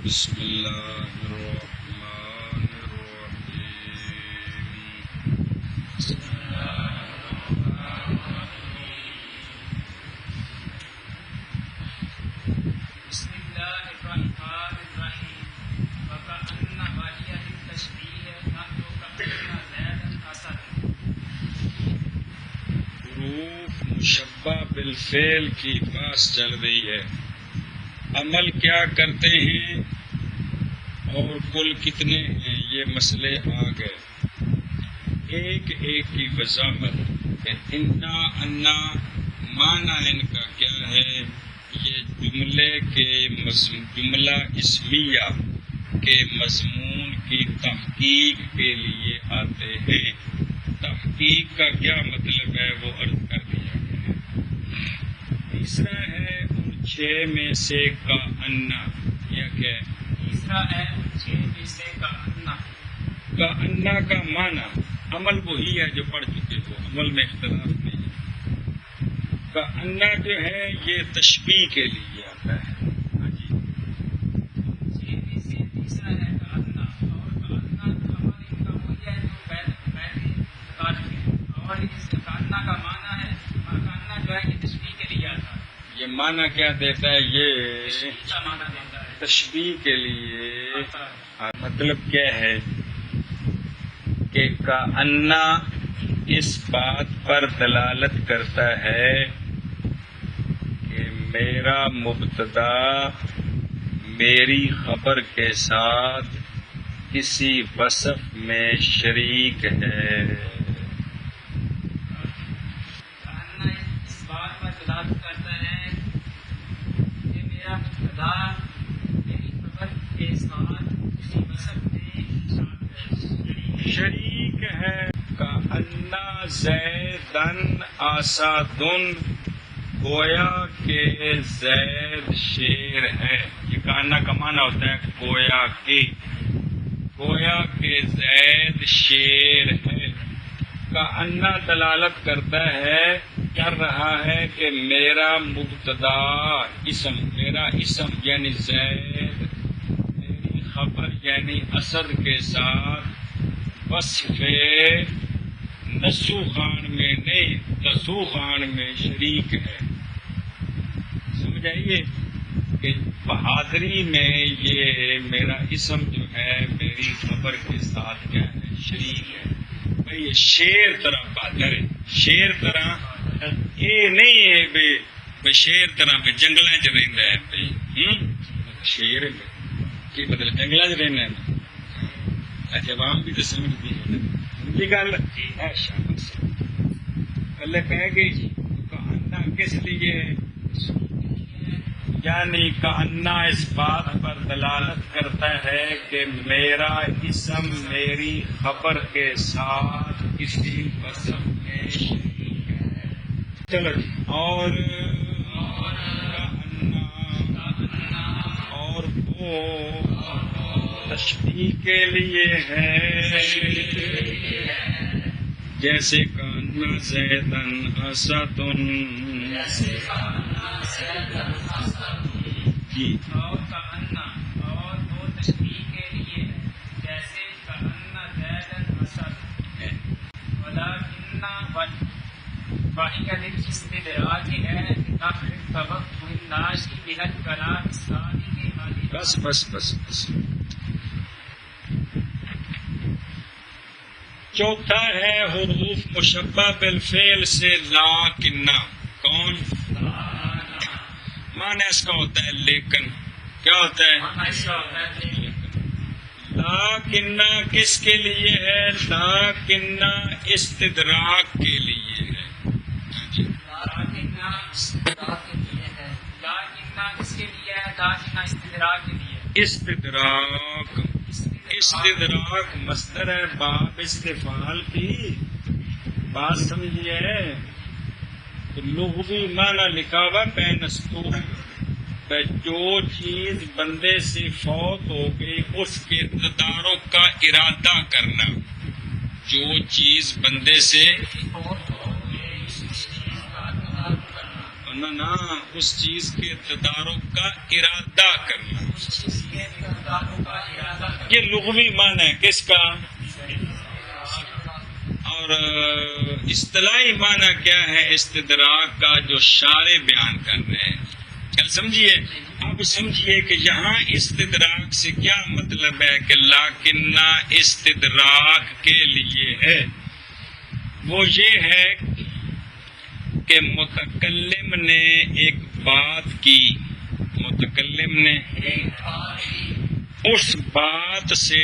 بسم اللہ الرحمن الرحیم وَكَأَنَّ وَلِيَ لِلتَّشْبِيهِ نَحْنُ كَأَنَّ زَيْدًا أَسَدٌ۔ حروف مشبہ بالفعل کی بحث چل رہی ہے۔ عمل کیا کرتے ہیں اور کل کتنے ہیں، یہ مسئلے آ گئے۔ ایک ایک کی وضاحت کہ انا انا معنی ان کا کیا ہے، یہ جملے کے جملہ اسمیہ کے مضمون کی تحقیق کے لیے آتے ہیں۔ تحقیق کا کیا مطلب ہے وہ عرض کر دیا گیا ہے۔ تیسرا ہے ان 6 میں سے کا انا، یا کیا ہے؟ تیسرا ہے 6 میں سے کا انا کا معنی عمل وہی ہے جو پڑھ چکے ہو، عمل میں اختلاف نہیں ہے۔ کا انا جو ہے یہ تشبیہ کے لیے آتا ہے۔ ہاں جی، 6 میں سے تیسرا ہے کأنہ، اور کأنہ عمل ان کا وہی ہے جو پہلے بتا چکے، اور اس کأنہ کا معنی ہے، کأنہ جو ہے یہ تشبیہ کے لیے آتا ہے۔ یہ معنی کیا دیتا ہے؟ یہ تشبیہ کا معنی دیتا ہے، تشبیہ کے لیے آتا ہے۔ مطلب کیا ہے کہ کا انا اس بات پر دلالت کرتا ہے کہ میرا مبتدا میری خبر کے ساتھ کسی وصف میں شریک ہے۔ کأنہ اس بات پر دلالت کرتا ہے کہ میرا مبتدا میری خبر کے ساتھ کسی وصف میں شریک ہے۔ کا انا زیدن آسادن، گویا کہ زید شیر ہے۔ یہ کا انا کا معنی ہوتا ہے گویا کہ زید شیر ہے۔ کا انا دلالت کرتا ہے، کر رہا ہے کہ میرا مبتدا میرا اسم یعنی زید، میری خبر یعنی اسد کے ساتھ وصف نسو خان میں نہیں تسو خان میں شریک ہے۔ سمجھ آئیے کہ بہادری میں یہ میرا اسم جو ہے میری خبر کے ساتھ کیا ہے، شریک ہے۔ بھئی یہ شیر طرح بہادر ہے، شیر طرح یہ نہیں ہے بے شیر طرح بے جنگلاں چ رہندا ہے بھئی شیر کی مطلب جنگلاں چ رہنا ہے۔ اچھا عوام بھی تو سمجھتی ہے یہ گل ہے۔ شاباش، پہلے کہہ گئی کا انا کس لیے، یعنی کا انا اس بات پر دلالت کرتا ہے کہ میرا اسم میری خبر کے ساتھ کسی وصف میں شریک ہے۔ چلو جی، اور اور وہ تشبیہ کے لیے ہے، جیسے کانا زیدن اسدن جی، اور کأنہ اور وہ تشبیہ کے لیے ہے، جیسے کأنہ زیدن اسد، ولکن وہی للاستدراج ہے نحو توقع الناس من الکلام الصادق علیہ۔ بس چوتھا ہے حروف مشبہ بالفعل سے لاکنہ۔ کون؟ معنی اس کا ہوتا ہے لیکن، کیا ہوتا ہے؟ لاکنہ کس کے لیے ہے؟ لاکنہ استدراک کے لیے ہے۔ لاکنہ استدراک کے لیے ہے، لاکنہ کس کے لیے ہے؟ لاکنہ استدراک کے لیے۔ استدراک مصدر ہے باب استفعال کی، بات سمجھیے۔ لغوی معنی لکھا ہوا پینستو، جو چیز بندے سے فوت ہو گئی اس کے تدارک کا ارادہ کرنا، جو چیز بندے سے اس چیز کے تدارک کا ارادہ کرنا۔ یہ لغوی معنی ہے کس کا؟ اور اصطلاحی معنی کیا ہے استدراک کا جو شارع بیان کر رہے ہیں؟ کل سمجھیے، اب سمجھیے کہ یہاں استدراک سے کیا مطلب ہے کہ لاکنہ استدراک کے لیے ہے، وہ یہ ہے کہ متکلم نے ایک بات کی، متکلم نے اس بات سے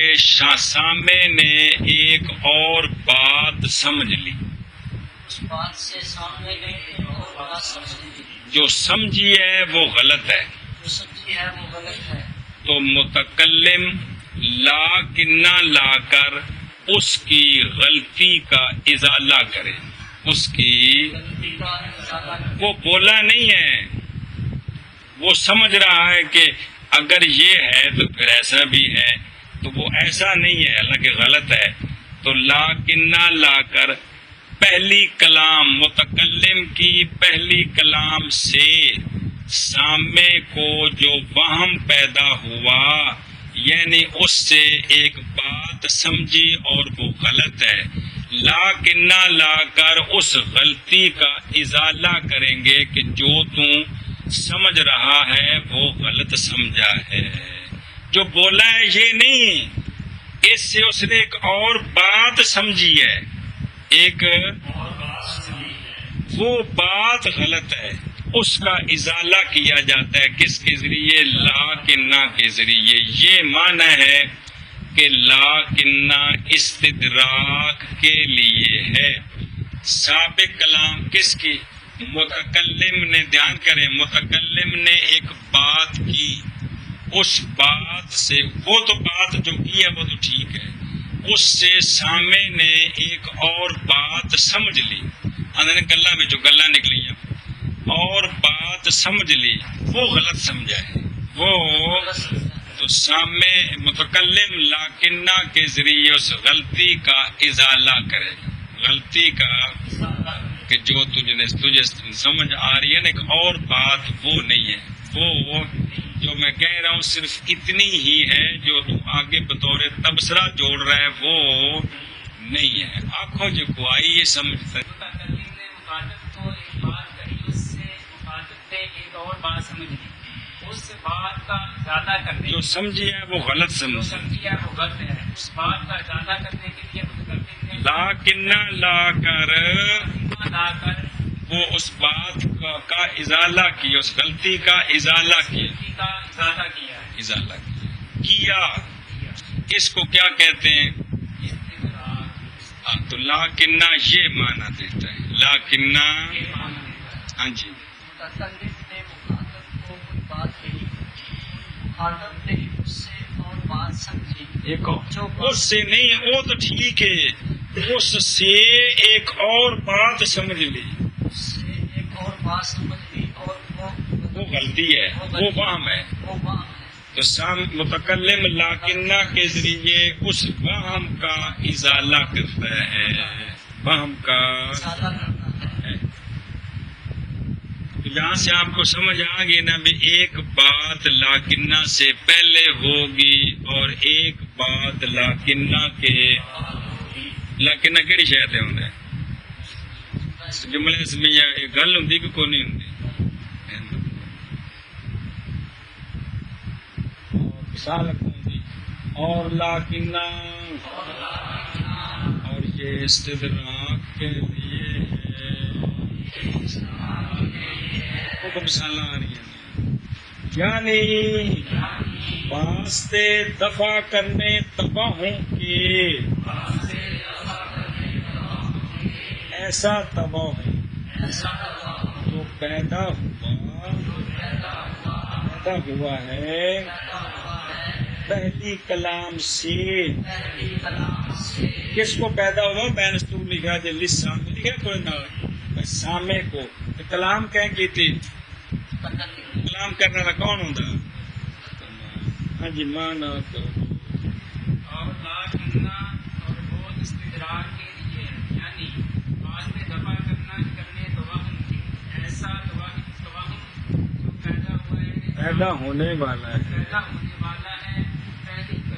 سامع نے ایک اور بات سمجھ لی، اس بات سے سامنے نے ایک اور بات سمجھ لی، جو سمجھی ہے وہ غلط ہے، جو سمجھی ہے وہ غلط ہے، تو متکلم لاکنہ لا کر اس کی غلطی کا ازالہ کرے، اس کی غلطی کا ازالہ کرے۔ وہ بولا نہیں ہے، وہ سمجھ رہا ہے کہ اگر یہ ہے تو پھر ایسا بھی ہے، تو وہ ایسا نہیں ہے حالانکہ غلط ہے، تو لاکنہ لا کر پہلی کلام متکلم کی پہلی کلام سے سامع کو جو وہم پیدا ہوا، یعنی اس سے ایک بات سمجھی اور وہ غلط ہے، لاکنہ لا کر اس غلطی کا ازالہ کریں گے کہ جو تم سمجھ رہا ہے وہ غلط سمجھا ہے، جو بولا ہے یہ نہیں، اس سے اس نے ایک اور بات سمجھی ہے، ایک وہ بات غلط ہے، اس کا ازالہ کیا جاتا ہے کس کے ذریعے؟ لاکنہ کے ذریعے۔ یہ معنی ہے کہ لاکنہ استدراک کے لیے ہے۔ سابق کلام کس کی؟ متکلم نے، دھیان کریں، متکلم نے ایک بات کی، اس بات سے وہ تو بات جو کی ہے وہ تو ٹھیک ہے، اس سے سامع نے ایک اور بات سمجھ لی، اندر گلہ میں جو گلہ نکلی ہے اور بات سمجھ لی، وہ غلط سمجھا ہے، وہ تو سامع متکلم لاکنہ کے ذریعے اس غلطی کا ازالہ کرے، غلطی کا کہ جو تجھے سمجھ آ رہی ہے نا ایک اور بات، وہ نہیں ہے، وہ جو میں کہہ رہا ہوں صرف اتنی ہی ہے، جو تم آگے بطور تبصرہ جوڑ رہا ہے وہ نہیں ہے۔ آنکھوں جو کو آئی یہ سمجھتا ہے، متکلم نے مخاطب کو ایک بات کہی، اس سے مخاطب نے ایک اور بات سمجھ لی، اس بات کا ازالہ کرنے، جو سمجھی ہے وہ غلط جو سمجھ، سمجھی ہے وہ غلط ہے، اس بات کا ازالہ کرنے کے لیے متکلم نے لاکنہ لا کر لا کر وہ اس بات کا ازالہ کیا، اس غلطی کا ازالہ کیا، غلطی کا ازالہ کیا ہے، ازالہ کیا، اس کو کیا کہتے ہیں؟ استدراک، تو لاکنہ یہ معنی دیتا ہے، لاکنہ، یہ معنی دیتا ہے۔ ہاں جی، متکلم نے مخاطب کو کوئی بات کہی، مخاطب نے اس سے اور بات سمجھی، ایک جو اس سے نہیں، وہ تو ٹھیک ہے، اس سے ایک اور بات سمجھ لی، اس سے ایک اور بات سمجھ لی اور وہ غلطی ہے، وہ وہم ہے، وہ وہم ہے، تو متکلم لاکنہ کے ذریعے اس وہم کا ازالہ کرتا ہے، وہم کا ازالہ کرتا ہے۔ یہاں سے آپ کو سمجھ آ گئی نا بھی ایک بات لاکنہ سے پہلے ہوگی اور ایک بات لاکنہ کے، لاکنہ کہڑی شاید ہے انہیں جملے میں یہ گل ہوں کہ کوئی نہیں ہوں، اور لاکنہ اور یہ استدراک کے لیے ہے، مثالیں آ رہی ہیں، یعنی واسطے دفع کرنے تباہوں کے، ایسا تباہ ہے جو پیدا ہوا ہے پہلی کلام سے، کس کو پیدا ہوا؟ میں نے تو لکھا جو لسان لکھا کوئی نہ سامع کو، کلام کہیں کی تھی، کلام کرنے والا کون ہوتا؟ ہاں جی، مانا تو اور لاکنہ اور وہ استدراک کے لیے، یعنی واسطے دفع کرنے توہم کی، ایسا توہم جو پیدا ہوا ہے، پیدا ہونے والا ہے، پیدا ہونے والا ہے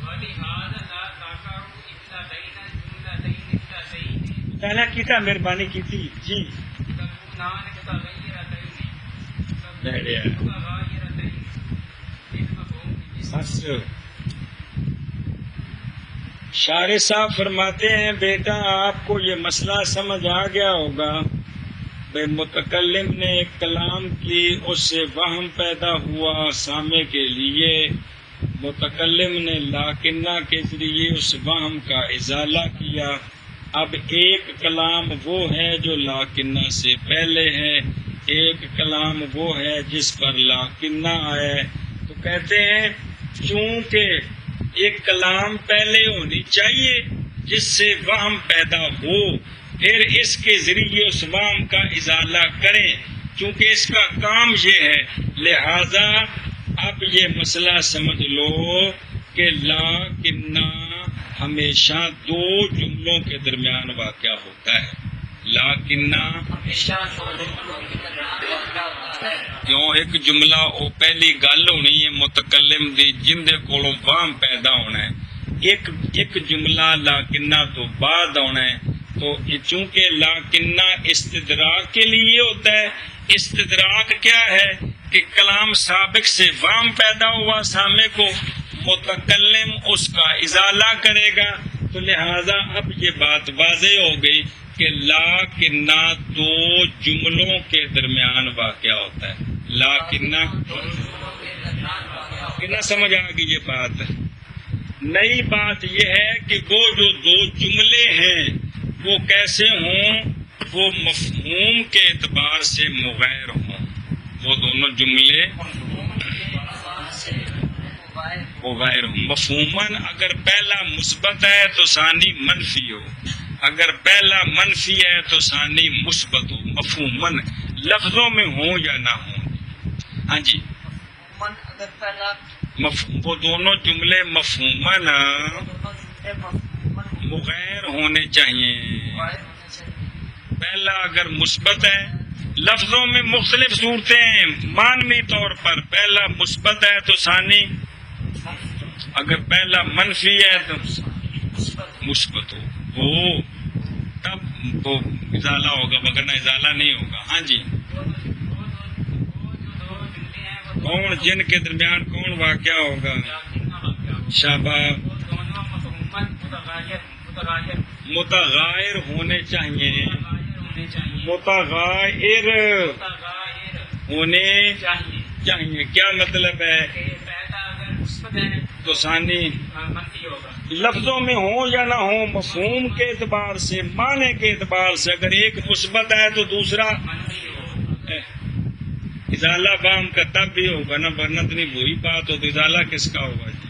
ولهذا لا تقروا إلا بين الجملتين اللتين پہلا کیتا مہربانی کی تھی جی تكونان متغيرتين بڑھیا۔ متغايرتين بالمفهوم بس شارع صاحب فرماتے ہیں بیٹا آپ کو یہ مسئلہ سمجھ آ گیا ہوگا بے متکلم نے ایک کلام کی اس سے وہم پیدا ہوا سامع کے لیے، متکلم نے لاکنہ کے ذریعے اس وہم کا ازالہ کیا۔ اب ایک کلام وہ ہے جو لاکنہ سے پہلے ہے، ایک کلام وہ ہے جس پر لاکنہ آئے۔ تو کہتے ہیں چونکہ ایک کلام پہلے ہونی چاہیے جس سے وہم پیدا ہو، پھر اس کے ذریعے اس وہم کا ازالہ کریں، چونکہ اس کا کام یہ ہے۔ لہذا اب یہ مسئلہ سمجھ لو کہ لاکنہ ہمیشہ دو جملوں کے درمیان واقع ہوتا ہے۔ لاکنہ ہمیشہ دو جملوں کے درمیان واقع ہوتا ہے۔ کیوں ایک جملہ وہ پہلی گل ہونی ہے متکلم دی جن دے کولوں وہم پیدا ہونا ہے، ایک جملہ لاکنہ تو بعد آنا ہے۔ تو چونکہ لاکنہ استدراک کے لیے ہوتا ہے، استدراک کیا ہے کہ کلام سابق سے وہم پیدا ہوا سامع کو، متکلم اس کا ازالہ کرے گا۔ تو لہذا اب یہ بات واضح ہو گئی کہ لاکنہ دو جملوں کے درمیان واقع ہوتا ہے۔ لاکنہ سمجھ آ گئی یہ بات۔ نئی بات یہ ہے کہ وہ جو دو جملے ہیں وہ کیسے ہوں، وہ مفہوم کے اعتبار سے مغیر ہوں۔ وہ دونوں جملے مغیر ہوں۔ مفہوماً اگر پہلا مثبت ہے تو ثانی منفی ہو، اگر پہلا منفی ہے تو ثانی مثبت ہو۔ مفہوماً لفظوں میں ہوں یا نہ ہوں۔ ہاں جی، من اگر پہلا وہ دونوں جملے مفہوماً مغیر ہونے چاہیے۔ پہلا اگر مثبت ہے، لفظوں میں مختلف صورتیں ہیں، معنوی طور پر پہلا مثبت ہے تو ثانی، اگر پہلا منفی ہے تو مثبت ہو تب وہ ازالہ ہوگا، وگرنہ ازالہ نہیں ہوگا۔ ہاں جی، کون جن کے درمیان کون واقع ہوگا؟ شاباش، متغائر ہونے چاہیے، متغائر ہونے چاہیے۔ کیا مطلب ہے؟ تو ثانی لفظوں میں ہوں یا نہ ہوں، مفہوم کے اعتبار سے، معنی کے اعتبار سے، اگر ایک مثبت ہے تو دوسرا ازالہ بام کا تب بھی ہوگا نا، ورنہ تو نہیں وہی بات ہو تو ازالہ کس کا ہوگا جی؟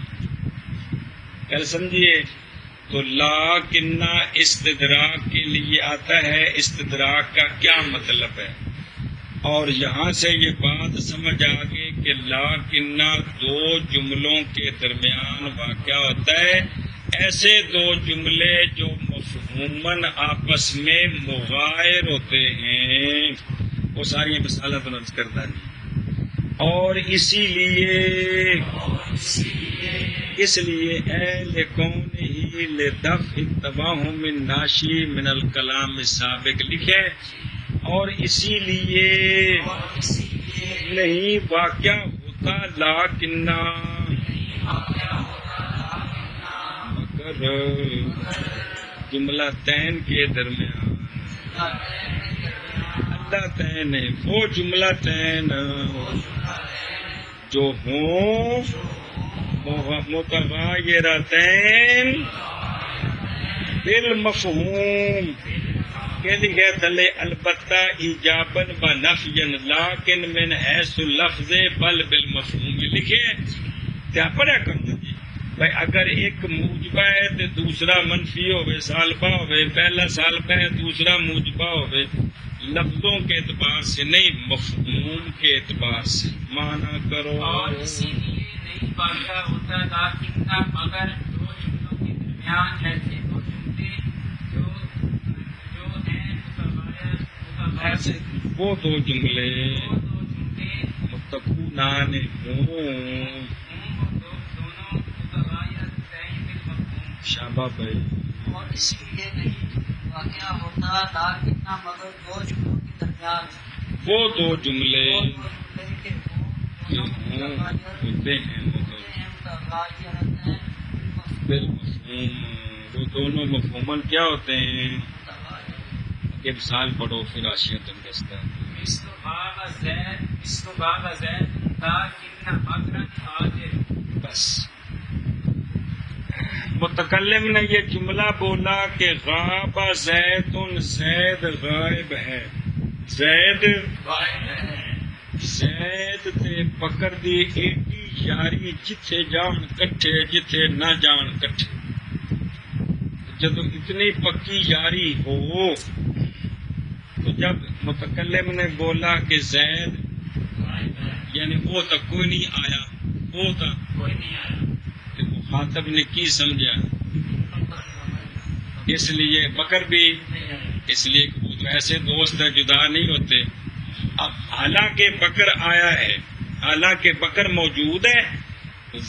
کل سمجھیے۔ تو لاکنہ استدراک کے لیے آتا ہے، استدراک کا کیا مطلب ہے؟ اور یہاں سے یہ بات سمجھ آ گئی کہ لاکنہ دو جملوں کے درمیان واقع ہوتا ہے، ایسے دو جملے جو مفہوماً آپس میں مغائر ہوتے ہیں۔ وہ ساری مثالیں تو نظر کرتا ہے۔ اور اسی لیے اہل کون ہی لدفع التوہم الناشی من الکلام السابق لکھے، اور اسی لیے نہیں واقع ہوتا لاکنہ مگر جملہ تین کے درمیان۔ اللہ تین ہے وہ جملہ تین جو ہوں متغایرتین بالمفہوم کے لیے تلے البتہ ایجابن و نفین لیکن من حیث اللفظ بل بالمفہوم لکھے کیا پڑھا کرو جی بھائی، اگر ایک موجبہ ہے تو دوسرا منفی ہوئے، سالبہ ہوئے، پہلا سالبہ ہے دوسرا موجبہ ہوئے، لفظوں کے اعتبار سے نہیں، مفہوم کے اعتبار سے معنی کرو۔ اور اسی لیے نہیں واقعہ ہوتا لیکن مگر دو جملوں کے درمیان ایسے دو جملے جو ہیں ایسے وہ دو جملے وہ دو جملے متقونان ہوں. دونوں متغیر سین بالمفہوم. شاباش بھائی. اور اسی لیے نہیں واقعہ ہوتا لیکن مگر دو جملوں کے درمیان وہ دو جملے وہ دو جملے کے جو وہ ہوں متغیر ہوتے ہیں بالمفہوم. وہ دونوں مفہوماً کیا ہوتے ہیں؟ کہ مثال پڑھو پھر آشیت اندستہ. مثل باب زید لیکن مگر حاضر. بس متکلم نے یہ جملہ بولا کہ غاب زید، زید غائب ہے. زید تے پکڑ دی ایڈی یاری جتھے جان کٹھے جتھے نہ جان کٹھے. جب اتنی پکی یاری ہو تو جب متکلم نے بولا کہ زید یعنی وہ تک کوئی نہیں آیا، وہ تک کوئی نہیں آیا، تو مخاطب نے کی سمجھا؟ اس لیے بکر بھی، اس لیے وہ تو ایسے دوست ہیں جدا نہیں ہوتے. اب حالانکہ بکر آیا ہے، حالانکہ بکر موجود ہے،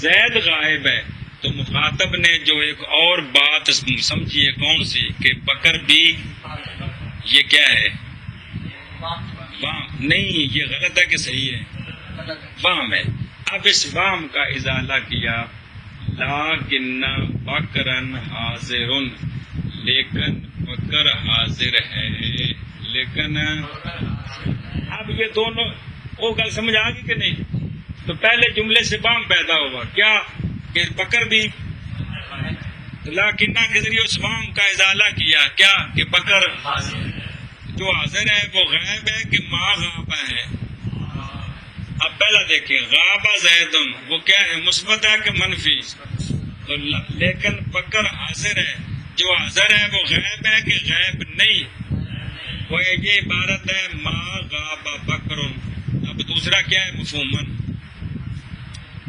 زید غائب ہے، تو مخاطب نے جو ایک اور بات سمجھیے کون سی کہ بکر بھی یہ کیا ہے؟ وام نہیں، یہ غلط ہے کہ صحیح ہے؟ وام ہے. اب اس وام کا ازالہ کیا. لیکن بکرن حاضرن، لیکن بکر حاضر ہے. لیکن اب یہ دونوں وہ گل سمجھ آ گئی کہ نہیں؟ تو پہلے جملے سے وام پیدا ہوا کیا کہ بکر بھی، لیکن کے ذریعے اس وام کا ازالہ کیا کیا کہ بکر جو حاضر ہے وہ غائب ہے کہ ما غابہ ہے. اب پہلا دیکھیں غابہ زیدن وہ کیا ہے، مثبت ہے کہ منفی؟ تو لیکن بکر حاضر ہے، جو حاضر ہے وہ غائب ہے کہ غائب نہیں؟ وہ یہ عبارت ہے ما غابہ بکرن. اب دوسرا کیا ہے؟ مفہومن.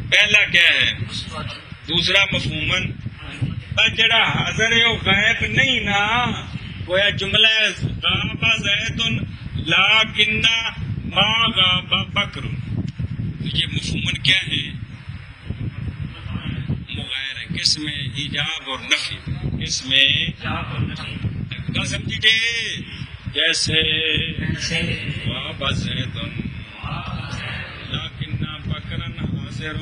پہلا کیا ہے؟ دوسرا مفہومن. جڑا حاضر ہے وہ غائب نہیں نا. وہ جملہ غاب زید لیکن ما غاب بکر. یہ مفہومن کیا ہے؟ مغیر ہے. کس میں؟ ایجاب اور نفی. کس میں؟ کیا سمجھیے؟ جیسے غاب زید لیکن بکرن حاضر.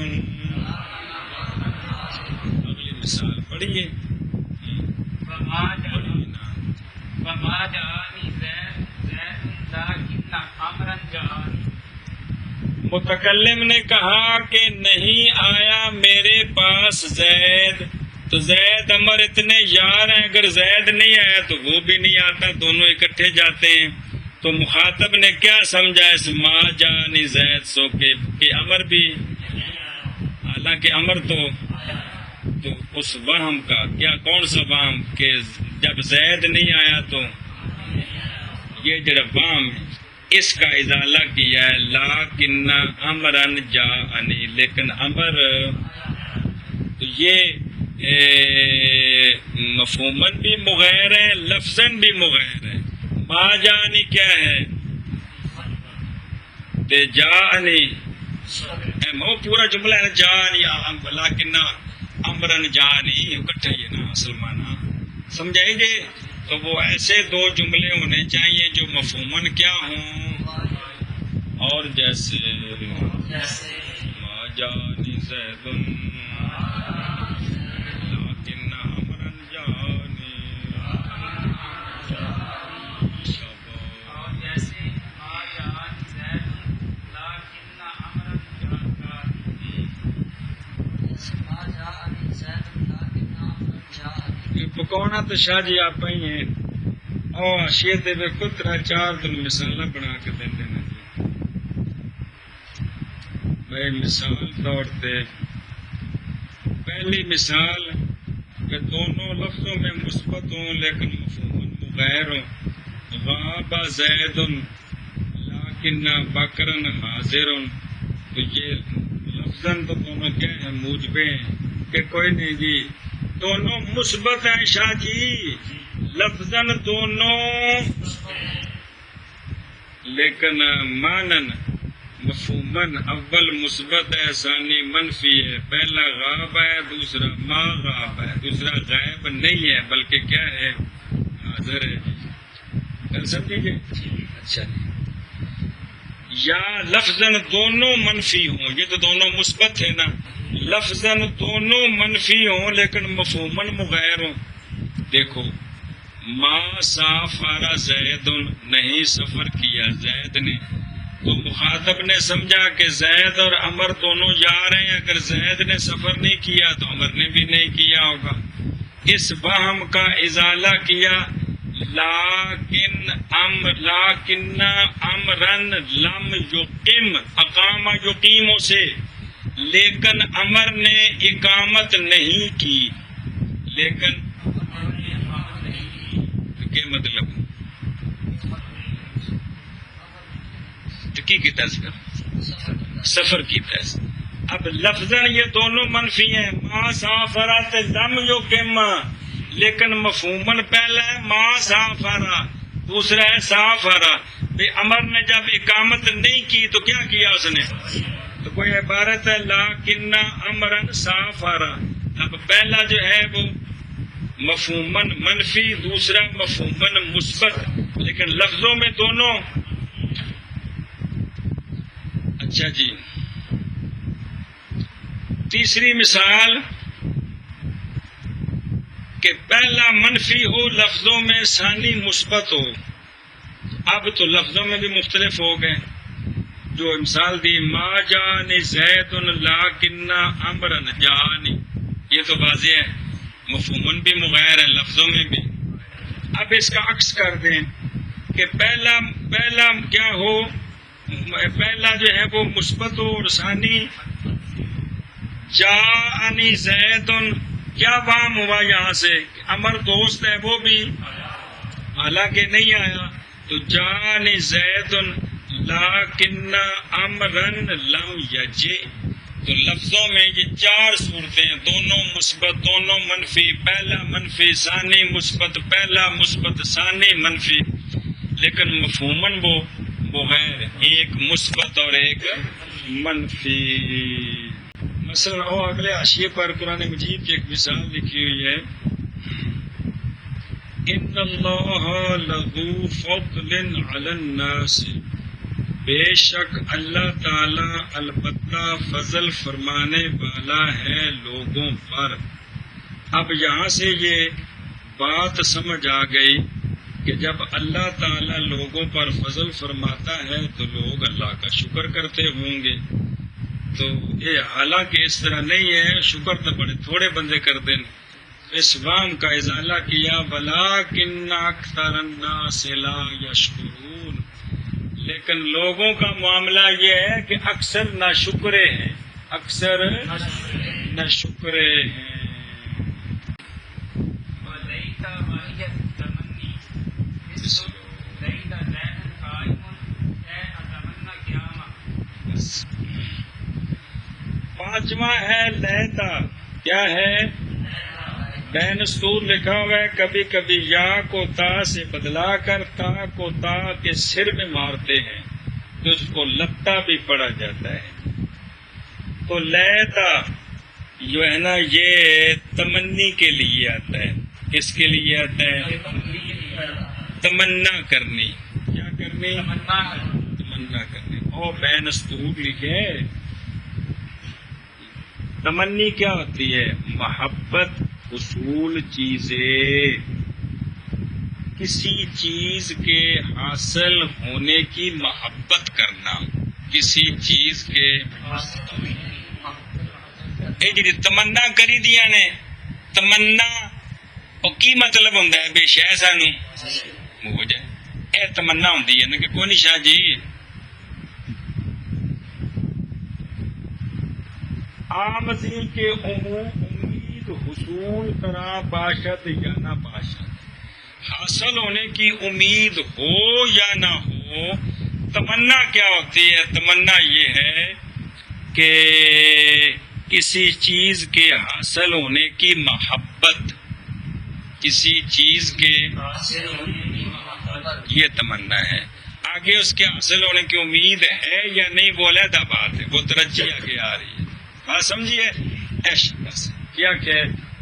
اگلی مثال پڑھیے. وما جاءنی زید لیکن امرا جاءنی. متکلم نے کہا کہ نہیں آیا میرے پاس زید، تو زید امر اتنے یار ہیں، اگر زید نہیں آیا تو وہ بھی نہیں آتا، دونوں اکٹھے جاتے ہیں. تو مخاطب نے کیا سمجھا اس ما جانی زید سو کہ امر بھی، حالانکہ امر تو اس وہم کا کیا، کون سا وہم کہ جب زید نہیں آیا تو یہ جڑا وہم اس کا ازالہ کیا ہے. لیکن امرن جاءنی، لیکن امر تو یہ مفہومن بھی مغیر ہے، لفظاً بھی مغیر ہے. ما جانی کیا ہے؟ تے جاءنی وہ پورا جملہ ہے جانی، لیکن امرن جانی اکٹھے ہی ہے نا اصل معنی. سمجھائیں گے؟ تو وہ ایسے دو جملے ہونے چاہیے جو مفہوماً کیا ہوں، اور جیسے ما جانی زیدن لیکن امرن جانی. اور جیسے ما جاءنی زید لیکن امرا جاءنی. پکونا تو شاہ جی آپ ہی ہیں، اور شیر دے کترا چار دن مثال بنا کے دیں دینا جی. بھائی مثال طور پہ پہلی مثال کہ دونوں لفظوں میں مثبت ہوں لیکن مفہوم مغیر ہوں. غاب زید لیکن بکرن حاضر. تو یہ لفظاً تو دونوں کیا ہیں موجبے ہیں کہ کوئی نہیں جی دونوں مثبت ہیں شاہ جی لفظاً دونوں لیکن مانن مفہوماً اول مثبت ہے ثانی منفی ہے پہلا غائب ہے دوسرا ما غائب ہے دوسرا غائب نہیں ہے بلکہ کیا ہے حاضر ہے سمجھے گے اچھا یا لفظاً دونوں منفی ہوں یہ تو دونوں مثبت ہے نا لفظاً دونوں منفی ہوں لیکن مفہوماً مغیر ہوں دیکھو ما سافر زید نہیں سفر کیا زید نے تو مخاطب نے سمجھا کہ زید اور عمر دونوں جا رہے ہیں اگر زید نے سفر نہیں کیا تو عمر نے بھی نہیں کیا ہوگا اس وہم کا ازالہ کیا لیکن امرن لم یقم اقام یقیموں سے لیکن عمر نے اقامت نہیں کی لیکن کیا مطلب کی طرز پر سفر کی طرز اب لفظاً یہ دونوں منفی ہیں ما سافرات لم یقم لیکن مفہوماً پہلا ہے ما سافرا دوسرا ہے سافرا عمر نے جب اقامت نہیں کی تو کیا کیا اس نے تو کوئی عبارت ہے لیکن امرن سافرا اب پہلا جو ہے وہ مفہوماً منفی دوسرا مفہوماً مثبت لیکن لفظوں میں دونوں اچھا جی تیسری مثال کہ پہلا منفی ہو لفظوں میں ثانی مثبت ہو اب تو لفظوں میں بھی مختلف ہو گئے جو مثال دی ما جانی زید لیکن امرن جانی یہ تو واضح ہے مفہوماً بھی مغیر ہے لفظوں میں بھی اب اس کا عکس کر دیں کہ پہلا کیا ہو پہلا جو ہے وہ مثبت ہو اور ثانی جانی زیدن کیا وام ہوا یہاں سے امر دوست ہے وہ بھی حالانکہ نہیں آیا تو جانی زیدن لیکن امرن لم یجی تو لفظوں میں یہ چار صورتیں دونوں مثبت دونوں منفی پہلا منفی ثانی مثبت پہلا مثبت ثانی منفی لیکن مفہوماً وہ بغیر ایک مثبت اور ایک منفی مثلا اگلے حاشیے پر قرآن مجید کی ایک مثال لکھی ہوئی ہے ان اللہ لذو فضل علی الناس بے شک اللہ تعالی البتہ فضل فرمانے والا ہے لوگوں پر اب یہاں سے یہ بات سمجھ آ گئی کہ جب اللہ تعالیٰ لوگوں پر فضل فرماتا ہے تو لوگ اللہ کا شکر کرتے ہوں گے تو یہ حالانکہ اس طرح نہیں ہے شکر تو بڑے تھوڑے بندے کرتے ہیں اس وام کا ازالہ کیا ولیکن اکثر الناس لا یشکرون لیکن لوگوں کا معاملہ یہ ہے کہ اکثر ناشکرے ہیں اکثر ناشکرے ہیں پانچواں ہے لیتا کیا ہے بین سور لکھا ہوا ہے کبھی کبھی یا کو تا سے بدلا کر تا کو تا کے سر میں مارتے ہیں تو اس کو لتا بھی پڑا جاتا ہے تو لیتا جو ہے نا یہ تمنی کے لیے آتا ہے کس کے لیے آتا ہے تمنا کرنی کیا کرنی تمنا کرنی اور بین سور لکھے تمنی کیا ہوتی ہے محبت حصول چیزیں کسی چیز کے حاصل ہونے کی محبت کرنا کسی چیز کے جی تمنا کری دیا نے تمنا اور کی مطلب ہوں بے شہ سانو ہو جائے یہ تمنا ہوں نا کہ کون شاہ جی آمدی کے امید حصول کرا باشد یا نہ باشد حاصل ہونے کی امید ہو یا نہ ہو تمنا کیا ہوتی ہے تمنا یہ ہے کہ کسی چیز کے حاصل ہونے کی محبت، کسی چیز کے یہ تمنا ہے. آگے اس کے حاصل ہونے کی امید ہے یا نہیں وہ علیحدہ بات ہے، وہ ترجیح آگے آ رہی ہے. بات سمجھیے. بس کیا کہ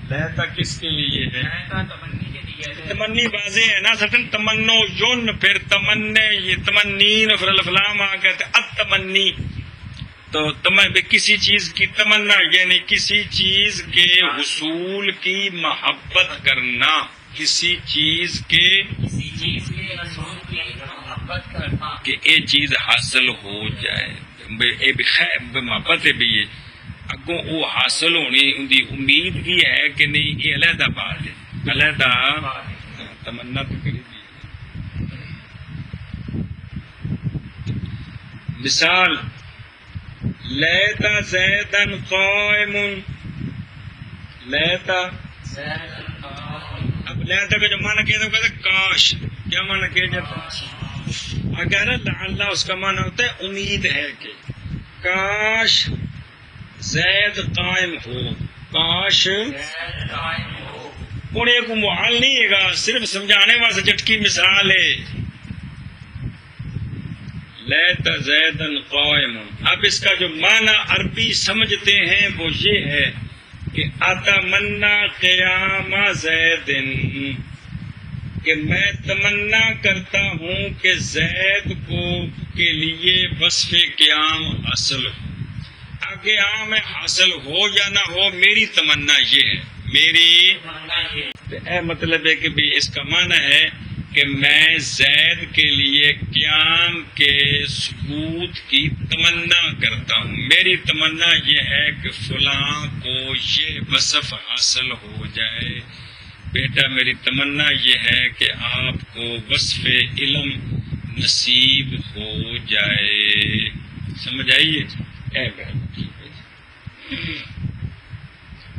لہتا کس کے لیے ہے؟ تمنی کے لیے ہے. تمنی واضح ہے نا. سٹن تمنو یون، پھر تمنے، یہ تمنین، پھر الفلام آ گئے التمنی. تو کسی چیز کی تمنا یعنی کسی چیز کے حصول کی محبت کرنا، کسی چیز کے رسول کی محبت کرنا کہ یہ چیز حاصل ہو جائے. محبت ہے بھی اگوں وہ حاصل ہونی ان کی امید بھی ہے کہ نہیں، یہ علیحدہ بات ہے. علیحدہ تمنا تو کری دی. مثال لیتا زیدن قائم، لیتا. اب لیتا کا جو معنی کہتے ہیں کہتے کاش. کیا معنی کہتے ہیں؟ اگر لعل اس کا معنی ہوتا ہے امید ہے کہ کاش زید قائم ہو. کاش پڑے کو محال نہیں ہے گا، صرف سمجھانے واسطے جھٹکی مثال ہے. لیتا زیدن قائم. اب اس کا جو معنی عربی سمجھتے ہیں وہ یہ ہے کہ اتمنا قیام زیدن، کہ میں تمنا کرتا ہوں کہ زید کو کے لیے وصف قیام حاصل ہو. آگے عام حاصل ہو یا نہ ہو، میری تمنا یہ ہے. میری اے مطلب ہے کہ بھی اس کا معنی ہے کہ میں زید کے لیے قیام کے ثبوت کی تمنا کرتا ہوں. میری تمنا یہ ہے کہ فلاں کو یہ وصف حاصل ہو جائے. بیٹا میری تمنا یہ ہے کہ آپ کو وصف علم نصیب ہو جائے. سمجھ آئیے؟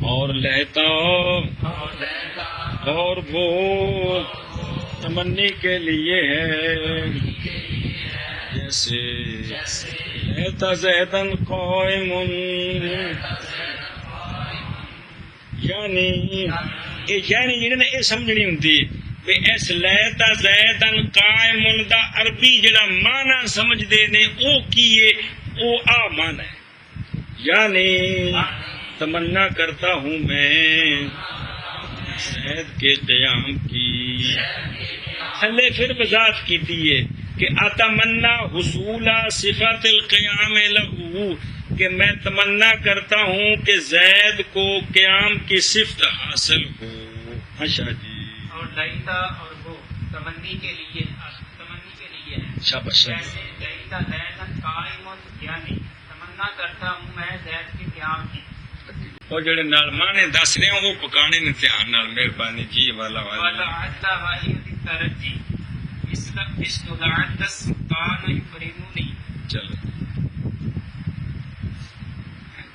اور لہتا اور وہ تمنی کے لیے ہے جیسے لہتا زیدن قائم، یعنی یہ سمجھنی ہوں اس لہتا زیدن قائم دا عربی جڑا معنی سمجھ دے نے او کیے او آ معنی ہے. یعنی تمنا کرتا ہوں میں زید کے قیام کی. تھلے پھر وضاحت کی ہے کہ اتمنا حصول صفت القیام لہو، کہ میں تمنا کرتا ہوں کہ زید کو قیام کی صفت حاصل ہو. اچھا جی. اور لیتا اور وہ تمنی کے لیے، تمنی کے لیے شاباش. لیتا زیدن قائم، یعنی تمنا کرتا ہوں میں زید کے قیام کی. اور جڑے نال مانے دس رہے ہوں وہ پکانے نے دھیان نال مہربانی جی. والا والا عدہ واحد ترجی اس لعدس کان یفرمونی. چلو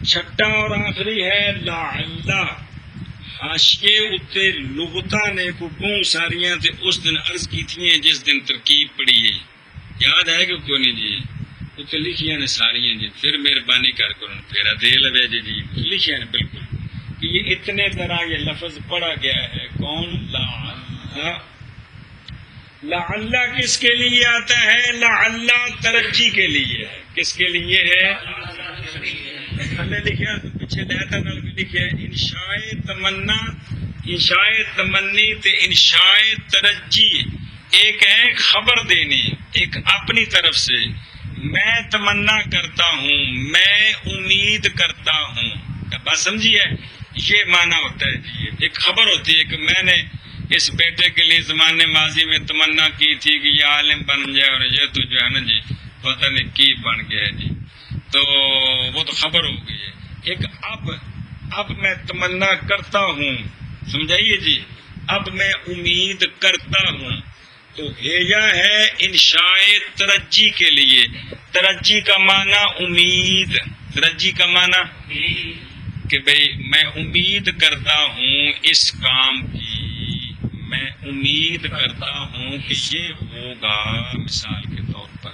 چھٹا اور آخری ہے لعل. حاشیے اتے لغتاں نے کو بہت ساریاں تے اس دن عرض کی تھیں جس دن ترکیب پڑھی ہے. یاد ہے کہ کوئی نہیں جی؟ اتنے لکھیاں نے ساریاں جی. پھر مہربانی کر پھیرا دے لوے جی. لکھیاں نے بالکل کہ یہ اتنے طرح یہ لفظ پڑھا گیا ہے. کون؟ لعل. لعل کس کے لیے آتا ہے؟ لعل ترجی کے لیے ہے. کس کے لیے ہے؟ تھلے لکھیا پیچھے لہتا نال بھی لکھیا ہے انشاء تمنا، انشاء تمنی تے انشاء ترجی. ایک ہے خبر دینی، ایک اپنی طرف سے میں تمنا کرتا ہوں، میں امید کرتا ہوں. بات سمجھیے؟ یہ معنی ہوتا ہے جی. ایک خبر ہوتی ہے کہ میں نے اس بیٹے کے لیے زمانے ماضی میں تمنا کی تھی کہ یہ عالم بن جائے اور یہ تو جو ہے نا جی پتہ نہیں کی بن گیا جی. تو وہ تو خبر ہو گئی ہے. ایک اب میں تمنا کرتا ہوں. سمجھائیے جی. اب میں امید کرتا ہوں. تو ہیا ہے انشاء ترجی کے لیے. ترجی کا معنی امید. ترجی کا معنی کہ بھئی میں امید کرتا ہوں اس کام کی، میں امید کرتا ہوں کہ یہ ہوگا. مثال کے طور پر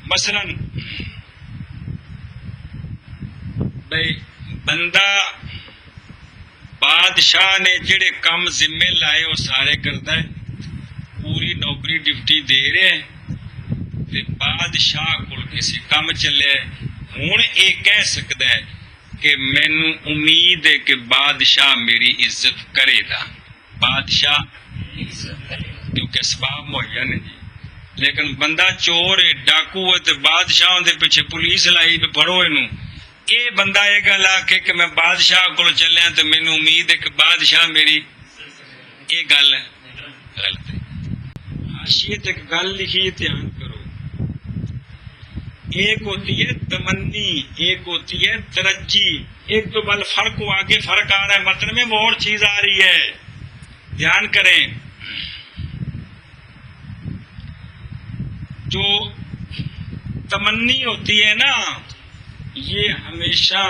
مثلا بھئی بندہ بادشاہ نے جڑے کام ذمے لائے وہ سارے کرتا ہے، پوری نوکری ڈیوٹی دے رہے ہیں تے بادشاہ کول کسی کام چلے ہن یہ کہہ سکتا ہے کہ مینوں امید ہے کہ بادشاہ میری عزت کرے گا، بادشاہ کیونکہ اسباب مہیا نے جی. لیکن بندہ چور ہے، ڈاکو ہے، تے بادشاہ دے پیچھے پولیس لائی پہ پڑھو یہ بندہ یہ گل آکھے کہ میں بادشاہ کو چلیا تو مینوں امید ہے کہ بادشاہ میری، یہ گل غلط ہے. حاشیے ایک گل لکھی ہے، دھیان کرو. ایک ہوتی ہے تمنی، ایک ہوتی ہے ترجی. ایک تو بل فرق کو آگے فرق آ رہا ہے، مطلب میں وہ اور چیز آ رہی ہے، دھیان کریں. جو تمنی ہوتی ہے نا، یہ ہمیشہ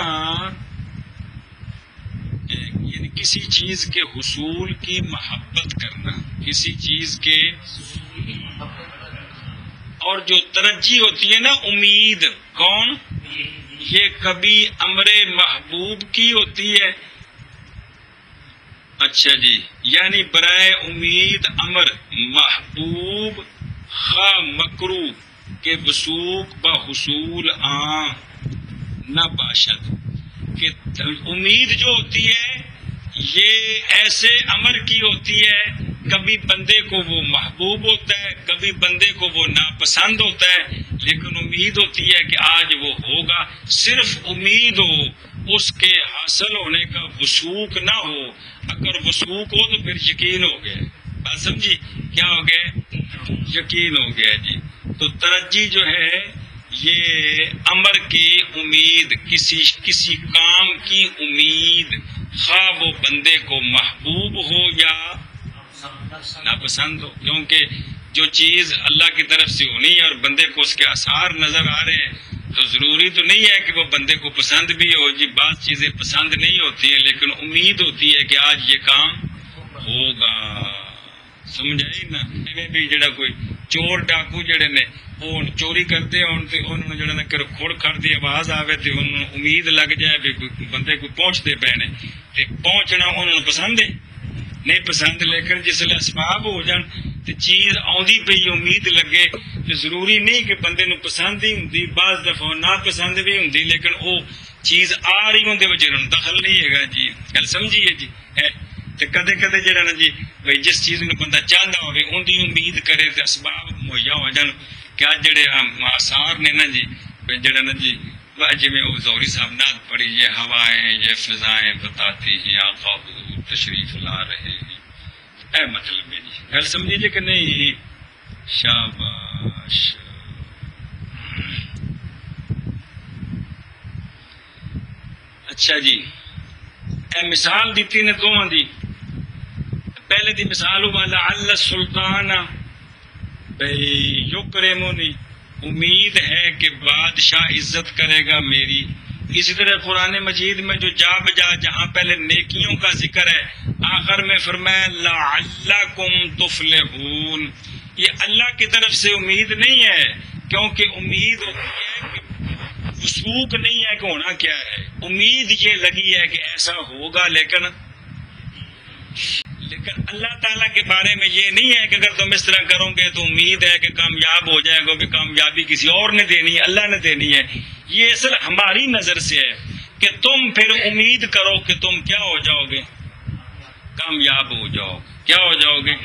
یعنی کسی چیز کے حصول کی محبت کرنا، کسی چیز کے. اور جو ترجی ہوتی ہے نا امید، کون؟ یہ کبھی امر محبوب کی ہوتی ہے. اچھا جی، یعنی برائے امید امر محبوب خواہ مکرو کے وثوق بحصول عام نہ باشد. کہ امید جو ہوتی ہے یہ ایسے امر کی ہوتی ہے، کبھی بندے کو وہ محبوب ہوتا ہے، کبھی بندے کو وہ ناپسند ہوتا ہے، لیکن امید ہوتی ہے کہ آج وہ ہوگا. صرف امید ہو، اس کے حاصل ہونے کا وثوق نہ ہو. اگر وثوق ہو تو پھر یقین ہو گیا. بات سمجھی؟ کیا ہو گیا؟ یقین ہو گیا جی. تو ترجی جو ہے یہ امر کی امید، کسی کام کی امید، خواہ وہ بندے کو محبوب ہو یا ناپسند ہو. کیونکہ جو چیز اللہ کی طرف سے ہونی ہے اور بندے کو اس کے آثار نظر آ رہے ہیں تو ضروری تو نہیں ہے کہ وہ بندے کو پسند بھی ہو جی. بعض چیزیں پسند نہیں ہوتی ہیں لیکن امید ہوتی ہے کہ آج یہ کام ہوگا. سمجھائی نا؟ میں بھی جڑا کوئی چور ڈاکو جڑے نے وہ چوری کرتے ہون تے انہوں جڑا نا کر کھڑ کھڑ دی آواز آوے تے انہوں امید لگ جائے بھی کوئی بندے کو پہنچتے پے نے تے پہنچنا انہوں پسند ہے نہیں پسند. لیکن جس لئے اسباب ہو جان تے چیز آؤندی پئی امید لگے تے ضروری نہیں کہ بندے نو پسند ہی ہوندی، بعض دفعہ نا پسند بھی ہوندی، لیکن وہ چیز آ رہی ہوندے وچ دخل نہیں ہے گا جی. گل سمجھیے جی. تے کدے کدے جڑا نا جی بھئی جس چیز نو بندہ چاہندا ہوے اون دی امید کرے تے اسباب مہیا ہو جان. کیا جڑے آثار نے نا جی جڑا نا جی جی میں زوری صاحب نعت پڑھی، یہ ہوائیں یہ فضائیں بتاتی ہیں آقا حضور تشریف لا رہے ہیں. اے مطلب ہے جی. گل سمجھے جی کہ نہیں؟ شاباش. اچھا جی، اے مثال دیتی نے دوواں دی. پہلے دی مثال ہوا لعل السلطان بھئی یکرمنی، امید ہے کہ بادشاہ عزت کرے گا میری. اسی طرح قرآن مجید میں جو جا بجا جہاں پہلے نیکیوں کا ذکر ہے آخر میں فرمایا لعلکم تفلحون. یہ اللہ کی طرف سے امید نہیں ہے، کیونکہ امید ہوتی ہے کہ وثوق نہیں ہے کہ ہونا کیا ہے. امید یہ لگی ہے کہ ایسا ہوگا، لیکن اللہ تعالیٰ کے بارے میں یہ نہیں ہے کہ اگر تم اس طرح کرو گے تو امید ہے کہ کامیاب ہو جائے گا، کہ کامیابی کسی اور نے دینی ہے، اللہ نے دینی ہے. یہ اصل ہماری نظر سے ہے کہ تم پھر امید کرو کہ تم کیا ہو جاؤ گے؟ کامیاب ہو جاؤ. کیا ہو جاؤ گے؟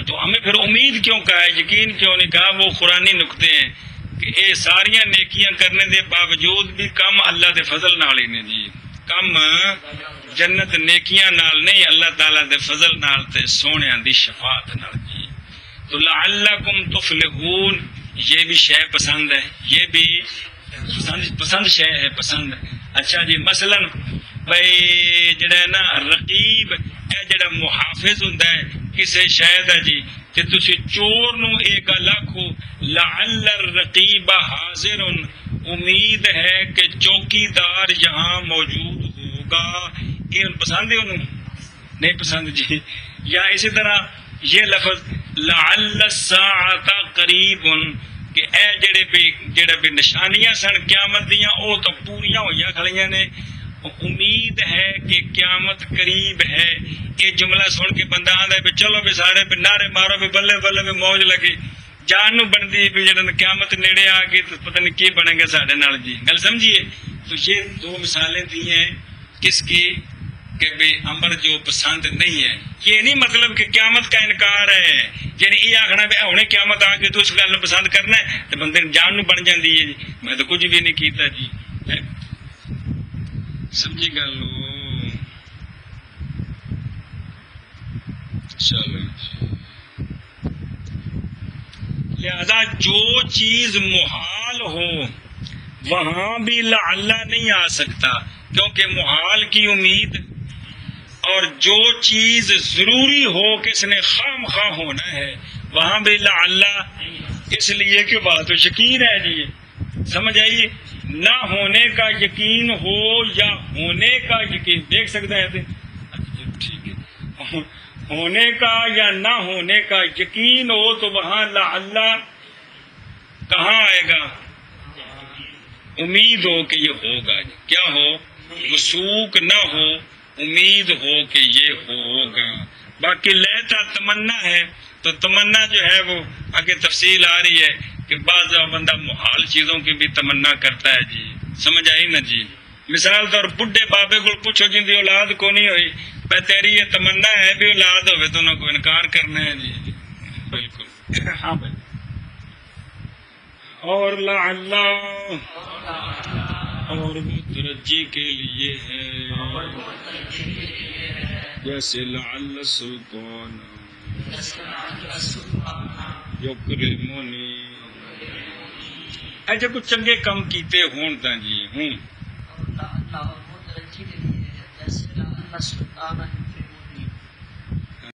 تو ہمیں پھر امید کیوں کہا ہے، یقین کیوں نہیں کہا؟ وہ قرآنی نقطے ہیں کہ یہ ساریاں نیکیاں کرنے دے باوجود بھی کم اللہ دے فضل نال ہی نے جی. کم جنت نیکیاں نال نہیں، اللہ تعالیٰ دے فضل نال تے سونیاں دی شفاعت نال جی. تو لعلکم تفلحون یہ بھی شے پسند ہے، یہ بھی پسند شے ہے، پسند. اچھا جی، مثلا بھائی جڑا ہے نا رقیب اے جڑا محافظ ہوندا ہے کسے شے دا جی، کہ تسی چور نو ایک گل آکھو لعل الرقیب حاضر، امید ہے کہ چوکی دار یہاں موجود ہوگا. یہ پسند ہے انہوں نہیں پسند جی. یا اسی طرح یہ لفظ لعل الساعۃ قریب، کہ اے ਜਿਹੜੇ بھی ਨਿਸ਼ਾਨੀਆਂ ਸਨ ਕਿਆਮਤ ਦੀਆਂ ਉਹ ਤਾਂ ਪੂਰੀਆਂ ਹੋਈਆਂ ਖੜੀਆਂ ਨੇ امید ہے کہ قیامت قریب ہے یہ جملہ سن کے بندہ آندا ہے چلو بھی سارے بھی نعرے مارو بھی بلے بلے بھی موج لگی جان نو بندی بھی جڑا قیامت نیڑے آ گئی تو پتہ نہیں کی بنے گا ساڈے نال جی گل سمجھیے تو یہ دو مثالیں دی ہیں کس کی کہ بھئی امر جو پسند نہیں ہے یہ نہیں مطلب کہ قیامت کا انکار ہے یعنی یہ آخنا بھی ہنے قیامت آ کے تو اس گل نو پسند کرنا ہے تو بندے جان نو بن جاندی ہے جی میں تو کچھ بھی نہیں کیتا جی سمجھی گل چلو لہذا جو چیز محال ہو وہاں بھی لعل نہیں آ سکتا کیونکہ محال کی امید اور جو چیز ضروری ہو کہ اس نے خام خواہ ہونا ہے وہاں بھی لعل اس لیے کہ بات و یقین ہے جی سمجھ آئیے نہ ہونے کا یقین ہو یا ہونے کا یقین دیکھ سکتے ہیں ٹھیک ہے ہونے کا یا نہ ہونے کا یقین ہو تو وہاں لعل کہاں آئے گا امید ہو کہ یہ ہوگا کیا ہو وثوق نہ ہو امید ہو کہ یہ ہوگا باقی لیتا تمنا ہے تو تمنا جو ہے وہ آگے تفصیل آ رہی ہے کہ بعض بندہ محال چیزوں کی بھی تمنا کرتا ہے جی سمجھ آئی نا جی مثال طور بڈھے بابے کو پوچھو جن کی اولاد کو نہیں ہوئی پہ تیری یہ تمنا ہے بھی اولاد ہوئے تو انہوں کو انکار کرنا ہے جی بالکل ہاں بھائی اور لعل اور بھی ترجی کے لیے ہے جیسے لعل سلطان یکرمنی اے جو کچھ چنگے کم کیتے ہون تا جی ہوں اور لعل اور وہ ترجی کے لیے ہے جیسے لعل سلطان